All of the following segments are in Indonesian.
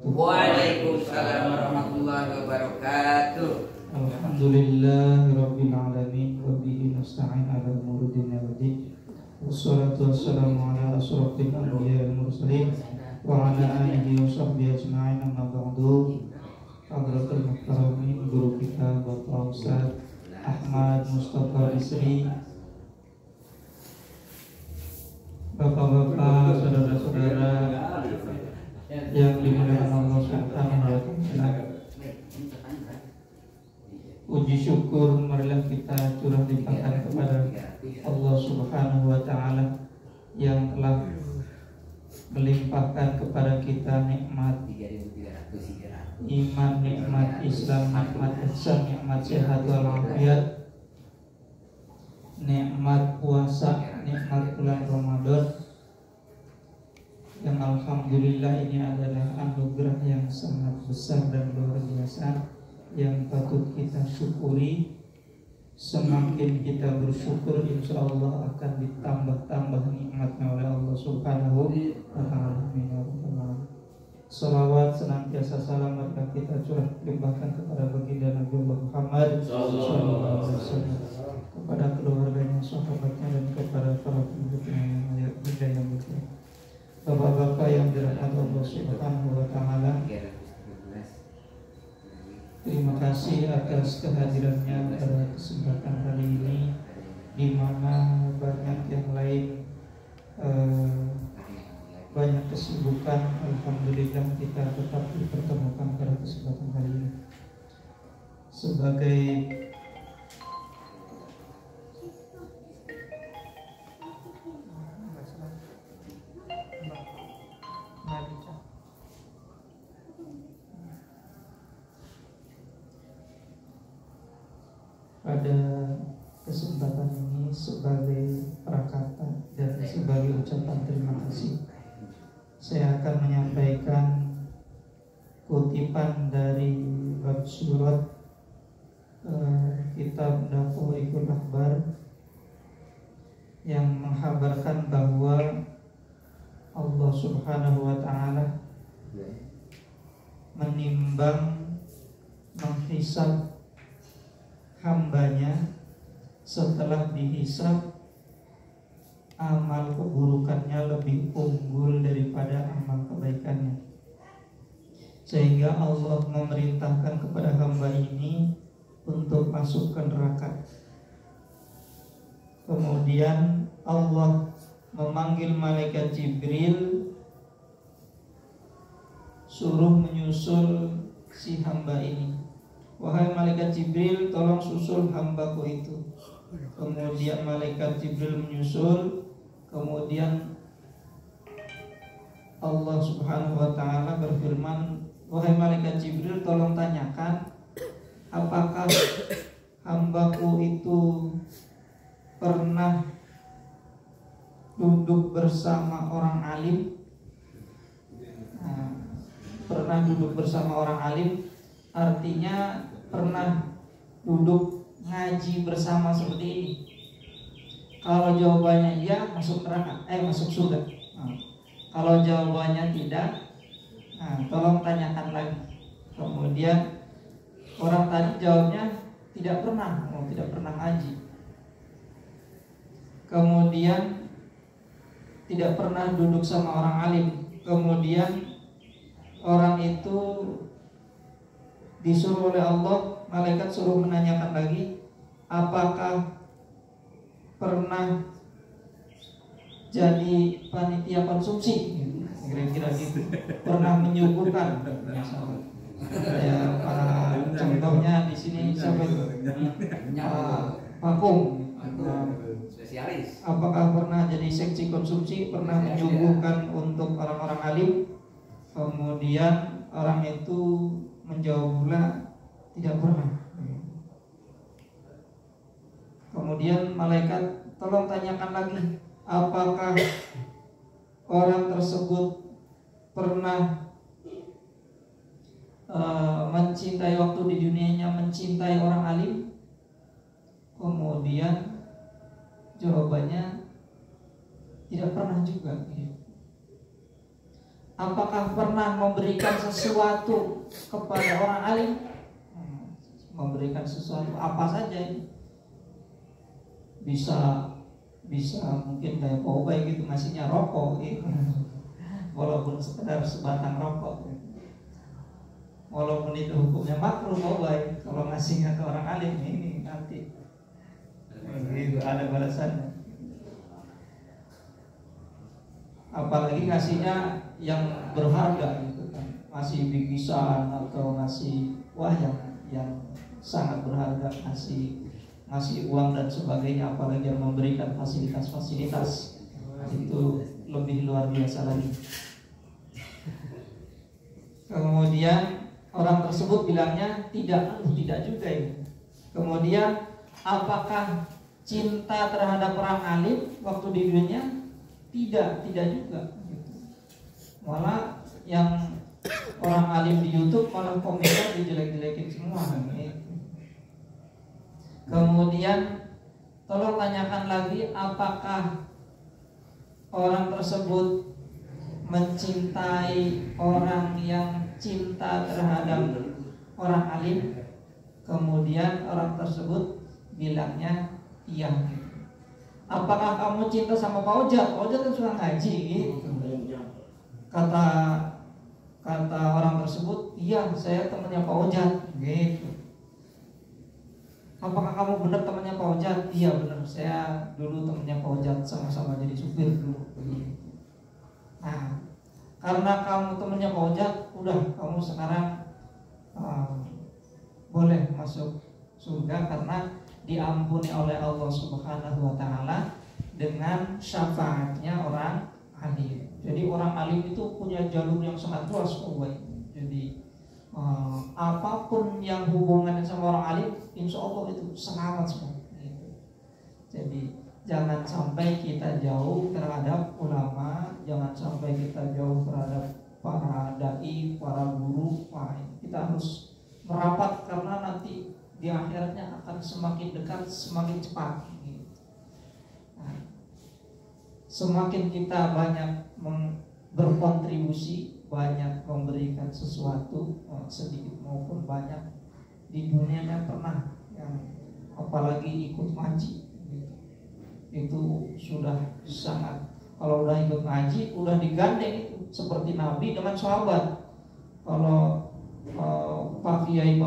Waalaikumsalam warahmatullahi wabarakatuh. Alhamdulillahirabbil alamin wa bihi nasta'in ala umuri dunya waddin. Wassalatu wassalamu ala asyrofil anbiya'i wal mursalin wa ala alihi wa sahbihi ajma'in, amma ba'du. Hadratul muhtaramin, guru kita Bapak Ustaz Ahmad Mustafa Isri, bapak-bapak, saudara-saudara yang dimuliakan Allah Subhanahu wa Ta'ala, puji syukur marilah kita curah limpahkan kepada Allah Subhanahu wa Ta'ala yang telah melimpahkan kepada kita nikmat iman, nikmat Islam, nikmat ihsan, nikmat sehat walafiat, nikmat puasa, nikmat bulan Ramadan, yang alhamdulillah ini adalah anugerah yang sangat besar dan luar biasa yang patut kita syukuri. Semakin kita bersyukur, insya Allah akan ditambah-tambah nikmatnya oleh Allah Subhanahu wa Ta'ala. Salawat senantiasa salam marilah kita curah limpahkan kepada baginda Nabi Muhammad sallallahu alaihi wasallam, kepada keluarganya, sahabatnya, dan kepada para pengikutnya yang hidayah mulia. Bapak-bapak yang dirahmati Allah Subhanahu wa Ta'ala, terima kasih atas kehadirannya pada kesempatan kali ini, di mana banyak yang lain banyak kesibukan. Alhamdulillah kita tetap dipertemukan pada kesempatan kali ini sebagai pada kesempatan ini sebagai prakata dan sebagai ucapan terima kasih, saya akan menyampaikan kutipan dari bab surat kitab Dafa'iul Akhbar yang menghabarkan bahwa Allah Subhanahu wa Ta'ala menimbang, menghisab hambanya. Setelah dihisab, amal keburukannya lebih unggul daripada amal kebaikannya, sehingga Allah memerintahkan kepada hamba ini untuk masuk ke neraka. Kemudian Allah memanggil malaikat Jibril, suruh menyusul si hamba ini. Wahai malaikat Jibril, tolong susul hambaku itu. Kemudian malaikat Jibril menyusul. Kemudian Allah Subhanahu wa Ta'ala berfirman, wahai malaikat Jibril, tolong tanyakan, apakah hambaku itu pernah duduk bersama orang alim? Nah, pernah duduk bersama orang alim artinya pernah duduk ngaji bersama seperti ini. Kalau jawabannya iya, masuk neraka, masuk surga. Kalau jawabannya tidak, tolong tanyakan lagi. Kemudian orang tadi jawabnya tidak pernah ngaji. Kemudian tidak pernah duduk sama orang alim. Kemudian orang itu disuruh oleh Allah, malaikat suruh menanyakan lagi, apakah pernah jadi panitia konsumsi, kira-kira gitu, pernah menyuguhkan. Ya, contohnya di sini siapa itu? Pakung. Spesialis. Apakah pernah jadi seksi konsumsi, pernah menyuguhkan untuk orang-orang alim? Kemudian orang itu menjawab pula tidak pernah. Kemudian malaikat tolong tanyakan lagi, apakah orang tersebut pernah mencintai waktu di dunianya, mencintai orang alim? Kemudian jawabannya tidak pernah juga. Apakah pernah memberikan sesuatu kepada orang alim? Memberikan sesuatu apa saja ini? Bisa mungkin kayak Obay gitu ngasihnya rokok gitu. Walaupun sekedar sebatang rokok. Walaupun itu hukumnya makruh Obay, kalau ngasihnya ke orang alim ini nanti itu ada balasannya. Apalagi ngasihnya yang berharga gitu kan, ngasih bingkisan atau ngasih yang sangat berharga, ngasih uang dan sebagainya, apalagi yang memberikan fasilitas itu lebih luar biasa lagi. Kemudian orang tersebut bilangnya tidak juga ini. Kemudian apakah cinta terhadap orang alim waktu di dunia? Tidak juga. Malah yang orang alim di YouTube malah komentar dijelek-jelekin semua. Kemudian tolong tanyakan lagi, apakah orang tersebut mencintai orang yang cinta terhadap orang alim? Kemudian orang tersebut bilangnya iya. Apakah kamu cinta sama Pak Ojat? Pak Ojat kan suka ngaji gitu. Kata orang tersebut, iya saya temannya Pak Ojat gitu. Apakah kamu benar temannya Pak Ojat? Iya benar, saya dulu temannya Pak Ojat, sama-sama jadi supir dulu. Nah, karena kamu temannya Pak Ojat, udah kamu sekarang boleh masuk surga karena diampuni oleh Allah Subhanahu wa taala dengan syafaatnya orang alim. Jadi orang alim itu punya jalur yang sangat luas, Jadi apapun yang hubungannya sama orang alim, insya Allah itu selamat semua. Jadi jangan sampai kita jauh terhadap ulama, jangan sampai kita jauh terhadap para dai, para guru. Kita harus merapat karena nanti di akhirnya akan semakin dekat, semakin cepat. Nah, semakin kita banyak berkontribusi, banyak memberikan sesuatu, sedikit maupun banyak, di dunianya pernah yang apalagi ikut ngaji, itu sudah sangat. Kalau udah ikut ngaji, udah digandeng itu seperti Nabi dengan sahabat. Kalau Pak Kiai,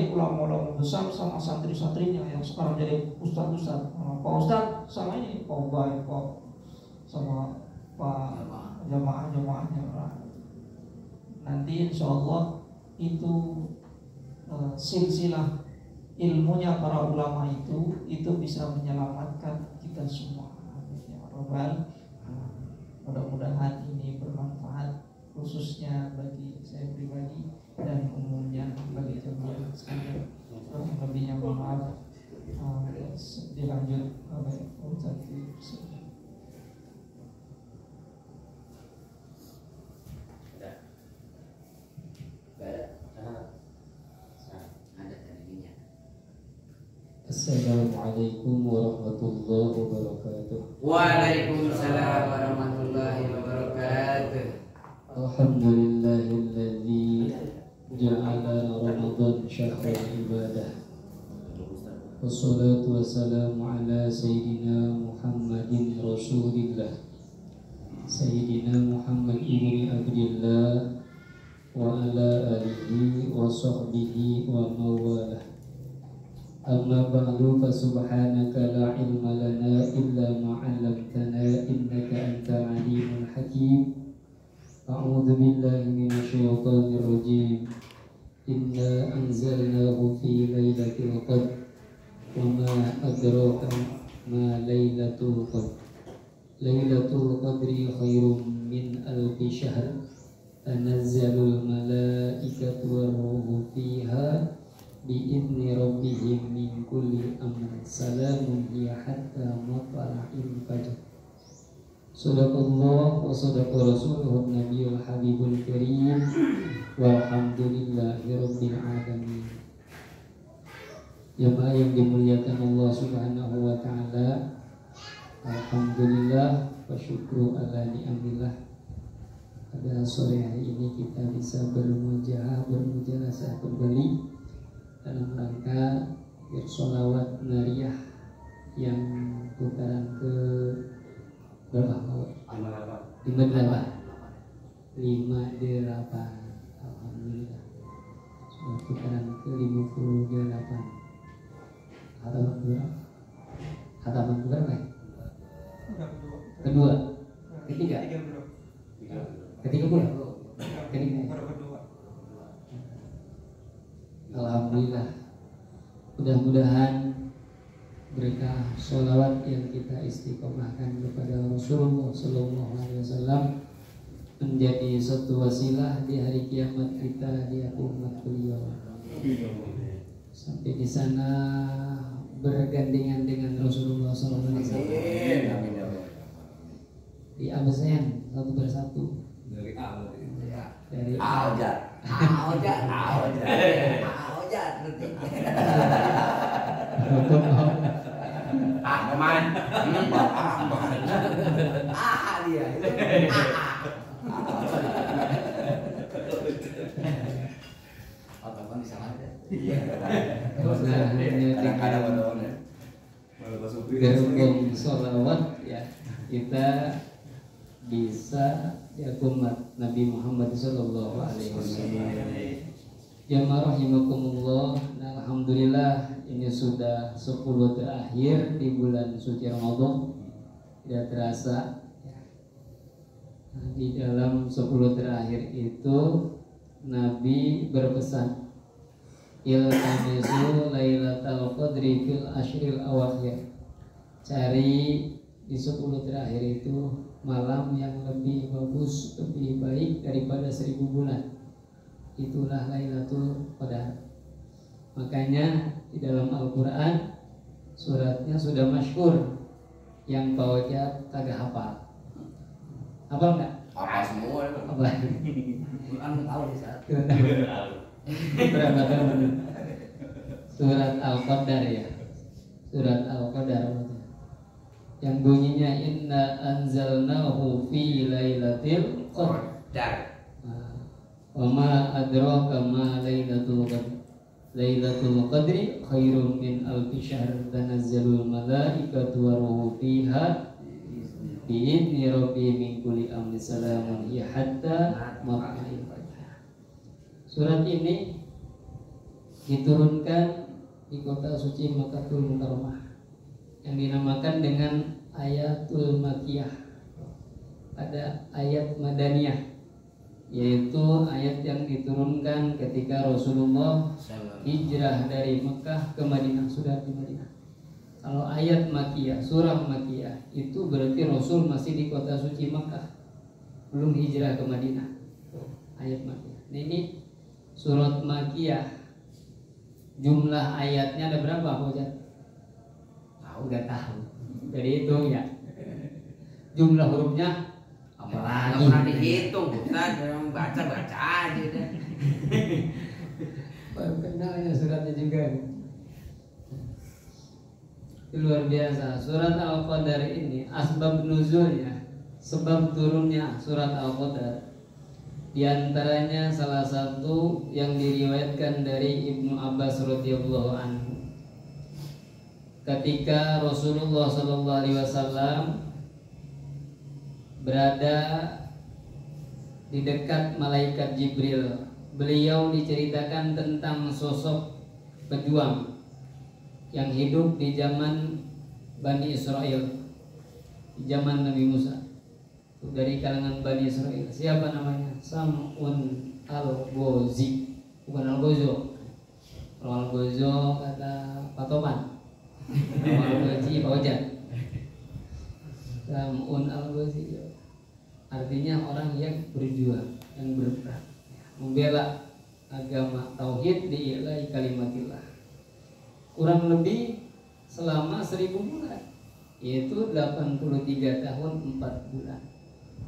ulama-ulama besar sama santri-santrinya yang sekarang jadi ustaz-ustaz. Pak Ustaz sama ini, Pak Ubay, sama Pak jamaah-jamaahnya. Nanti insya Allah itu silsilah ilmunya para ulama itu bisa menyelamatkan kita semua. Mudah-mudahan ini bermanfaat khususnya bagi saya pribadi dan umumnya bagi jemaah sekalian. Lebihnya mohon maaf. Dilanjut oleh Ustaz. Assalamualaikum warahmatullahi wabarakatuh. Waalaikumsalam warahmatullahi wabarakatuh. Alhamdulillahilladzi ja'ala Ramadan syahran ibadah. Wassalatu wassalamu ala Sayyidina Muhammadin Rasulillah, Sayyidina Muhammad ibni Abdillah wa ala alihi wa sahbihi wa mawalah. Amma ba'du, fa subhanaka la ilma lana illa ma 'allamtana innaka antal alimul hakim. A'udzu billahi minasy syaithanir rajim. Inna anzalnahu fi lailatul qadr wa ma adraka ma lailatul qadr. Lailatul qadri khairum min alfi syahr. Tanazzalul malaikatu war-ruhu fiha bi'idni rabbihim min kulli amrin. Salamun hiya hatta matla'il fajr. Sadaqallah wa sadaqa rasuluhu nabiyul habibul karim. Walhamdulillahi rabbil alamin. Jemaah yang dimuliakan Allah Subhanahu wa taala, alhamdulillah wa syukru ala ni'amillah. pada sore hari ini kita bisa bermujalasah kembali dalam rangka bersolawat nariyah yang putaran ke berapa? 58. Alhamdulillah. Sudah putaran ke 58. Hataman berapa? Kedua. Ketiga. Ketiga pula. Alhamdulillah. Mudah-mudahan berkah sholawat yang kita istiqomahkan kepada Rasulullah Sallallahu Alaihi Wasallam menjadi satu wasilah di hari kiamat kita di umat beliau. Sampai di sana bergandengan dengan Rasulullah Sallallahu Alaihi Wasallam. Di absen satu persatu. Dari Aujat. Aman. Dia. Otoban bisa ada. Iya. Gerbong sholawat ya kita bisa umat Nabi Muhammad Sallallahu Alaihi Wasallam. Jamaah rahimakumullah. Alhamdulillah ini sudah 10 terakhir di bulan suci Ramadan. Tidak terasa di dalam 10 terakhir itu Nabi berpesan iltamisu lailatul qadri fil ashril awakhir. Cari di 10 terakhir itu malam yang lebih bagus, lebih baik daripada 1000 bulan. Itulah Lailatul Qadar. Makanya di dalam Al-Quran suratnya sudah masyhur, yang Pak Ojat kagak hafal. Hafal nggak? Apa semua? Apa? Quran tahu di saat. Berapa tahun? Surat Al-Qadar ya. Surat Al-Qadar yang bunyinya inna anzalnahu fi lailatul qadar. Wa ma adraka ma lailatul qadr. Lailatul qadri khairum min alfi syahr tanazzalul malaikatu wa ruhu fiha bi'idni rabbi min kulli amrin salamun hiya hatta matla'il fajr. Surat ini diturunkan di kota suci Makkahul Mukarramah yang dinamakan dengan ayatul Makkiyah. Ada ayat Madaniyah, yaitu ayat yang diturunkan ketika Rasulullah hijrah dari Mekah ke Madinah, sudah di Madinah. Kalau ayat Makkiyah, surah Makkiyah, itu berarti Rasul masih di kota suci Mekah, belum hijrah ke Madinah. Ayat Makkiyah. Nah, ini surat Makkiyah. Jumlah ayatnya ada berapa, Pak Ujat? Nggak tahu. Jadi itu ya. Jumlah hurufnya apalagi? Nggak pernah dihitung, Ustaz. Orang baca aja deh. Baru kenalnya suratnya juga. Itu luar biasa. Surat Al-Qadar ini asbab nuzulnya, sebab turunnya surat Al-Qadar. Di antaranya salah satu yang diriwayatkan dari Ibnu Abbas radhiyallahu anhu. Ketika Rasulullah sallallahu alaihi wasallam berada di dekat malaikat Jibril, beliau diceritakan tentang sosok pejuang yang hidup di zaman Bani Israel, di zaman Nabi Musa, dari kalangan Bani Israel. Siapa namanya? Sam'un al-Ghazi, bukan al-Ghazo. Kalau al-Ghazo kata Pak Toman, al-Ghazi Pak Ojat. Sam'un al-Ghazi artinya orang yang berjuang, yang berperang, membela agama tauhid diilahi kalimatillah. Kurang lebih selama 1000 bulan, yaitu 83 tahun 4 bulan.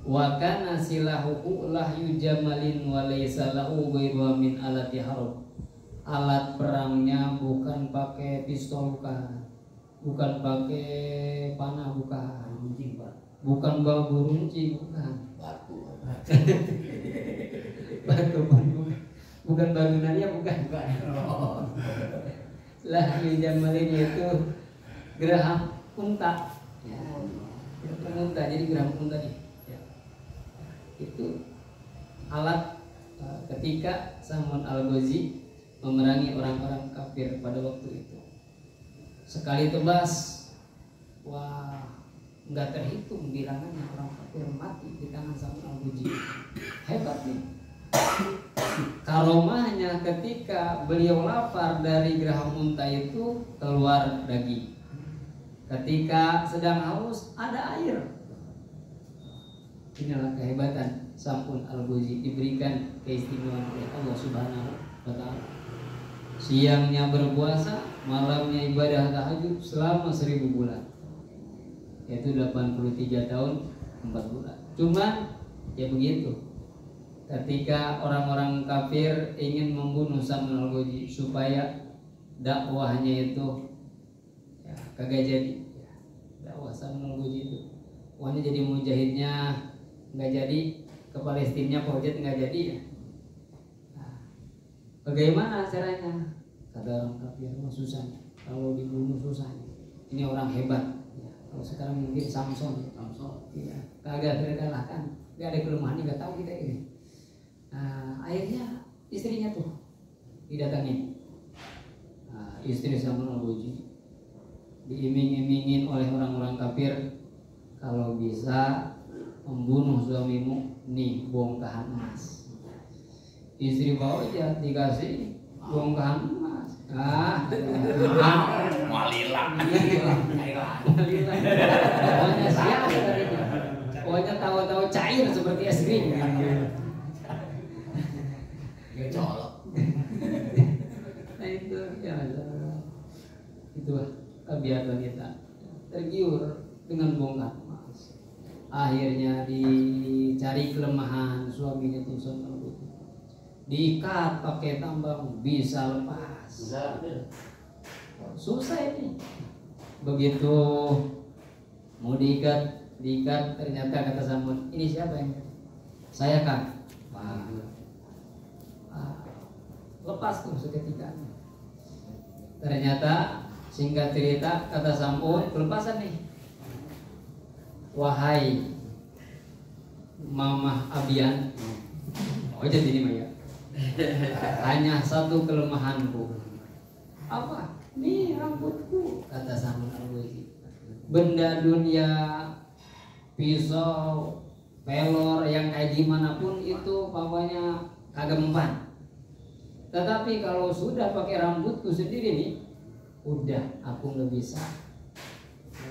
Wa kana silahuhu lahyu jamalin wa laysa lahu ghairu min alati harb. Alat perangnya bukan pakai pistol, bukan pakai panah, bukan bukan babu runcing, bukan. Batu. Batu bukan bangunannya, bukan. Lah di zaman ini itu geraham unta. Ya. Geraham unta, jadi geraham unta nih. Ya. Itu alat ketika Samun Al-Ghazi memerangi orang-orang kafir pada waktu itu. Sekali tebas, wah, nggak terhitung bilangannya orang kafir mati di tangan Samun Al-Ghazi. Hebat nih. Karomahnya ketika beliau lapar dari geraham unta itu keluar daging. Ketika sedang haus ada air. Inilah kehebatan Samun Al-Ghazi, diberikan keistimewaan oleh Allah Subhanahu wa Ta'ala. Siangnya berpuasa, malamnya ibadah tahajud selama 1000 bulan, yaitu 83 tahun 4 bulan. Cuman ya begitu, ketika orang-orang kafir ingin membunuh Samun Al-Ghazi supaya dakwahnya itu ya, kagak jadi. Dakwah Samun Al-Ghazi itu dakwahnya jadi mujahidnya nggak jadi, ke Palestina project nggak jadi ya. Nah, bagaimana caranya? Kata orang kafir, susahnya kalau dibunuh susahnya. Ini orang hebat ya. Kalau sekarang mungkin Samson ya, kagak terkalahkan, nggak ada kelemahannya, nggak tahu kita ini. Nah, akhirnya istrinya tuh didatangi. Nah, istri Samun Al-Ghazi diiming-imingin oleh orang-orang kafir, kalau bisa membunuh suamimu, nih bongkahan emas. Istri bawa aja dikasih bongkahan emas. Walilah. Pokoknya siap katanya. Pokoknya tahu-tahu cair seperti es krim. Ya colok. Nah itu ya, itulah tabiat wanita, tergiur dengan bongkar emas. Akhirnya dicari kelemahan suaminya tuh Samun Al-Ghazi, diikat pakai tambang bisa lepas. Susah ini. Begitu mau diikat ternyata kata Samun, ini siapa yang? Saya kan. Wah. Lepas tuh seketika. Ternyata singkat cerita kata Samun, pelepasan nih. Wahai Mamah Abian, oh jadi ini Maya. Hanya satu kelemahanku. Apa? Nih rambutku, kata Samun Al-Ghazi. Benda dunia, pisau, pelor yang kayak gimana pun itu pokoknya kagak mempan. Tetapi kalau sudah pakai rambutku sendiri nih, udah aku nggak bisa.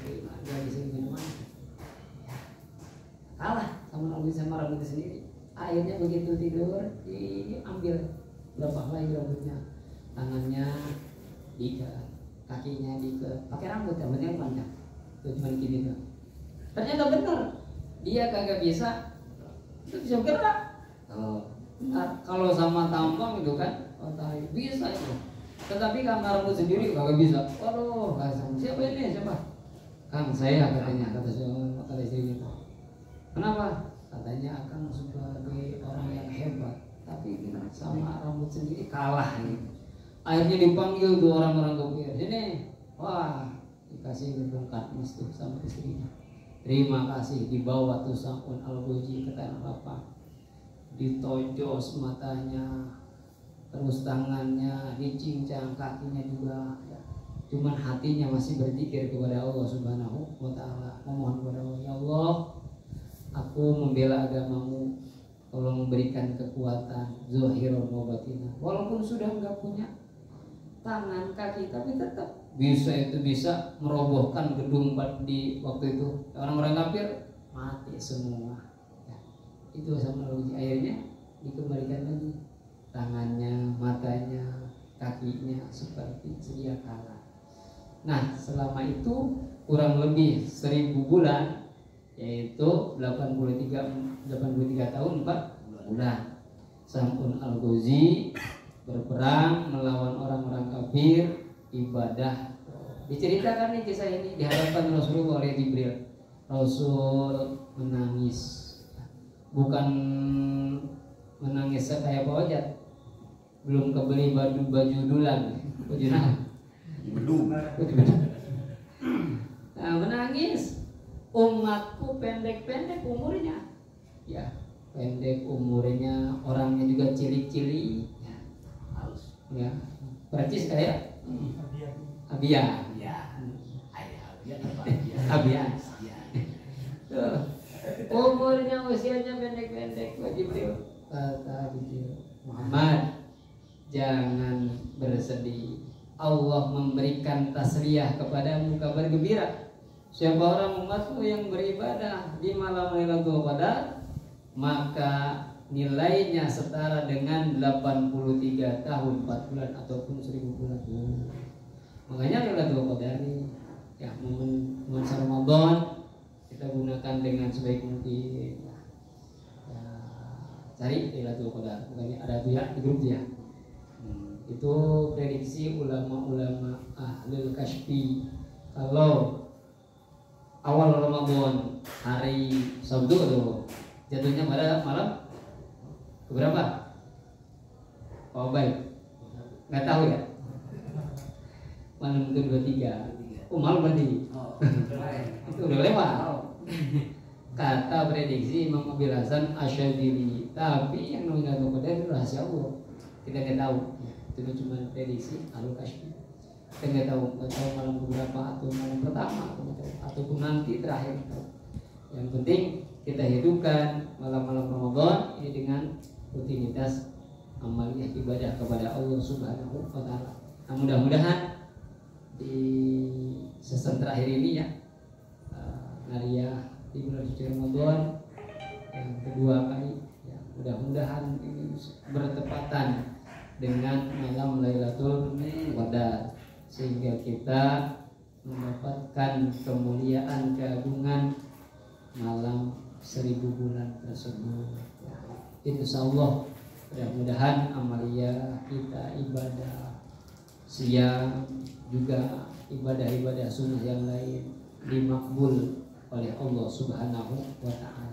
Nggak bisa gimana? Kalah sama Al-Ghazi sama rambutnya sendiri. Akhirnya begitu tidur diambil, lepas lagi rambutnya, tangannya diikat, kakinya diikat, pakai rambut yang penting panjang. Itu cuma gini tuh. Ternyata benar, dia kagak bisa, itu bisa gerak. Nah, kalau sama tambang itu kan, otak bisa itu. Tetapi karena rambut sendiri kagak bisa. Waduh, siapa ini? Siapa? Kang saya katanya, kata istrinya. Kenapa? Katanya akan sebagai orang yang hebat, tapi sama rambut sendiri kalah gitu. Akhirnya dipanggil dua orang-orang kafir, sini. Wah, dikasih bongkar emas tuh sama istrinya. Terima kasih, dibawa tuh Samun Al-Ghazi ke tanah lapang. Ditojos matanya, terus tangannya dicincang, kakinya juga. Cuman hatinya masih berzikir kepada Allah Subhanahu wa Ta'ala, memohon kepada Allah, ya Allah, aku membela agamamu, tolong memberikan kekuatan zahirah wa batinah. Walaupun sudah enggak punya tangan, kaki, tapi tetap bisa merobohkan gedung di waktu itu. Orang-orang kafir mati semua. Ya, itu sama Al-Ghazi. Akhirnya dikembalikan lagi tangannya, matanya, kakinya seperti sedia kala. Nah, selama itu kurang lebih 1000 bulan, yaitu 83 tahun 4 bulan, Samun Al-Ghazi berperang melawan orang-orang kafir, ibadah. Diceritakan nih kisah ini di hadapan Rasulullah oleh Jibril. Rasul menangis, bukan menangis kayak Pak Ojat, belum kebeli baju dulan, baju nah, nah, menangis. Umatku pendek-pendek umurnya, ya pendek umurnya, orangnya juga cilik-cilik, ya, halus, ya, percis kayak Abian, ya, Abian, umurnya usianya pendek-pendek. Jibril kata Jibril, Muhammad, jangan bersedih. Allah memberikan tasliyah kepadamu, kabar gembira. Siapa orang umatmu yang beribadah di malam Lailatul Qadar, maka nilainya setara dengan 83 tahun 4 bulan ataupun 1000 bulan. Makanya Lailatul Qadar ya momen Ramadan kita gunakan dengan sebaik mungkin. Ya, cari Lailatul Qadar, makanya ada tuh ya di grup ya. Itu prediksi ulama-ulama ahlul kasyfi. Kalau awal Ramadan hari Sabtu tuh jatuhnya pada malam keberapa? Oh baik, nggak tahu ya. Malam ke-23. Oh malam berarti. Itu udah lewat. Kata prediksi Imam Abil Hasan Asyadzili. Tapi yang namanya Qadar itu rahasia Allah. Kita nggak tahu. Itu cuma prediksi Ahlul Kasyfi. Kita nggak tahu malam keberapa atau malam pertama ataupun nanti terakhir. Yang penting kita hidupkan malam-malam Ramadan ini dengan rutinitas amaliyah ibadah kepada Allah Subhanahu wa taala. Nah, mudah-mudahan di season terakhir ini ya, Naria di bulan suci Ramadan yang kedua kali ya, mudah-mudahan ini bertepatan dengan malam Lailatul Qadar, sehingga kita mendapatkan kemuliaan keagungan malam 1000 bulan tersebut. Insyaallah mudah-mudahan amalia kita, ibadah siang juga ibadah-ibadah sunnah yang lain dimakbul oleh Allah Subhanahu wa taala.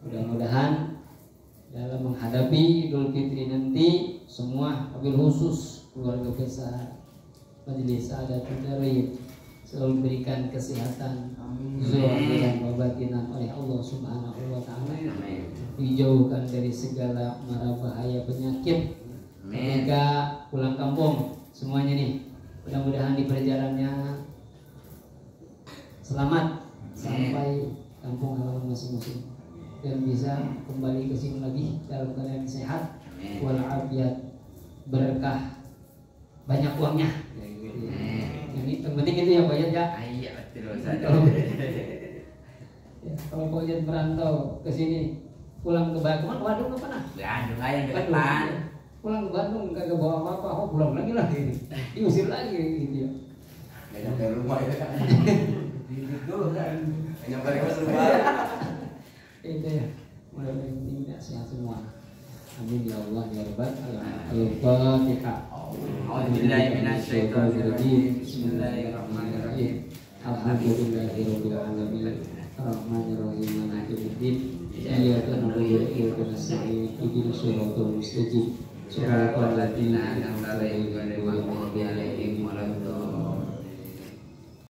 Mudah-mudahan dalam menghadapi Idul Fitri nanti semua, wabil khusus keluarga besar Majelis Sa'adatul Darib selalu diberikan kesehatan zahiran wa batinan oleh Allah Subhanahu wa taala, dijauhkan dari segala mara bahaya penyakit ketika pulang kampung semuanya nih. Mudah-mudahan di perjalanannya selamat sampai kampung halaman masing-masing dan bisa kembali ke sini lagi dalam keadaan sehat walafiat, berkah, banyak uangnya. Yang penting itu ya Pak Yat ya. Iya betul. Kalau Pak Yat merantau ke sini, pulang ke Bandung, Bandung ke mana? Bandung aja yang depan. Pulang ke Bandung kagak bawa apa-apa, pulang lagi lah ini. Diusir lagi gitu ya. Nggak nyampe rumah ya kan. Dulu kan. Nggak nyampe rumah. Itu ya. Mudah-mudahan tidak sehat semua. Amin ya Allah ya Rabbal alamin. Al-Fatihah. Bismillahirrahmanirrahim. Bismillahirrahmanirrahim. Alhamdulillahirabbil alamin. Arrahmanirrahim. Maliki yaumiddin. Iyyaka na'budu wa iyyaka nasta'in. Ihdinas siratal mustaqim. Shiratal ladzina an'amta 'alaihim ghairil maghdubi 'alaihim waladdallin.